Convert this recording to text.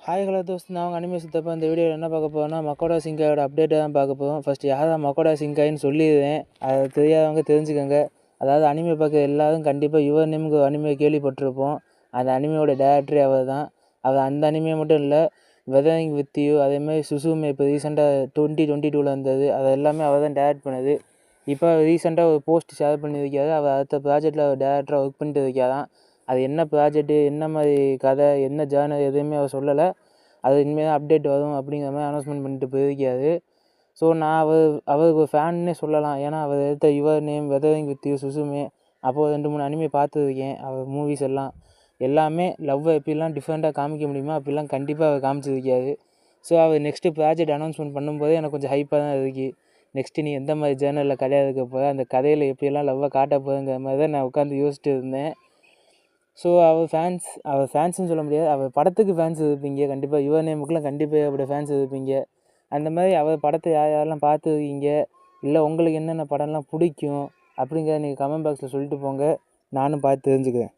Hi hello Dost, நான் அவங்க anime சித்தப்பா. இந்த வீடியோவில் என்ன பார்க்க போகிறோம்னா மக்கோடா சிங்காயோட அப்டேட்டை தான் பார்க்க போகிறோம். ஃபஸ்ட்டு யார் தான் மக்கோடா சிங்காயின்னு சொல்லிடுவேன், அதை தெரியாதவங்க தெரிஞ்சுக்கோங்க. அதாவது அனிமே பார்க்க எல்லாரும் கண்டிப்பாக யுவர் நேமுக்கு அனிமே கேள்விப்பட்டிருப்போம். அந்த அனிமையோட டேரக்டரே அவர் தான். அவர் அந்த அனிமே மட்டும் இல்லை, வெதரிங் வித் யூ, அதேமாதிரி சுசுமே இப்போ ரீசெண்டாக 2022 வந்தது, அது எல்லாமே அவர் தான் டேரக்ட் பண்ணது. இப்போ ரீசெண்டாக ஒரு போஸ்ட் ஷேர் பண்ணியிருக்காரு. அவர் அடுத்த ப்ராஜெக்டில் அவர் டேரக்டராக ஒர்க் பண்ணிட்டு இருக்காராம். அது என்ன ப்ராஜெக்ட்டு, என்ன மாதிரி கதை, என்ன ஜேர்னல் எதுவுமே அவர் சொல்லலை. அது இனிமேல் தான் அப்டேட் வரும் அப்படிங்கிற மாதிரி அனௌன்ஸ்மெண்ட் பண்ணிட்டு போயிருக்காரு. ஸோ நான் அவருக்கு ஒரு ஃபேன்னே சொல்லலாம். ஏன்னா அவர் எடுத்த Your Name, Weathering with You, Suzume, அப்போது 2-3 அனிமே பார்த்துருக்கேன். அவர் மூவிஸ் எல்லாமே லவ்வை எப்படிலாம் டிஃப்ரெண்ட்டாக காமிக்க முடியுமோ அப்படிலாம் கண்டிப்பாக அவர் காமிச்சிருக்காரு. ஸோ அவர் நெக்ஸ்ட்டு ப்ராஜெக்ட் அனௌன்ஸ்மெண்ட் பண்ணும்போது எனக்கு கொஞ்சம் ஹைப்பாக தான் இருக்குது. நெக்ஸ்ட்டு நீ எந்த மாதிரி ஜேர்னலில் கதை இருக்க போகிற, அந்த கதையில் எப்படியெல்லாம் லவ்வை காட்ட போகிறங்கிற மாதிரி தான் நான் உட்காந்து யோசிச்சுட்டு இருந்தேன். ஸோ அவர் ஃபேன்ஸ்னு சொல்ல முடியாது, அவர் படத்துக்கு ஃபேன்ஸ் இருப்பீங்க கண்டிப்பாக. யுவர் நேமுக்குலாம் கண்டிப்பாக அப்படி ஃபேன்ஸ் இருப்பீங்க. அந்த மாதிரி அவர் படத்தை யாரெல்லாம் பார்த்துருக்கீங்க, இல்லை உங்களுக்கு என்னென்ன படம்லாம் பிடிக்கும் அப்படிங்கிறத நீங்கள் கமெண்ட் பாக்ஸில் சொல்லிட்டு போங்க. நானும் பார்த்து தெரிஞ்சுக்கிறேன்.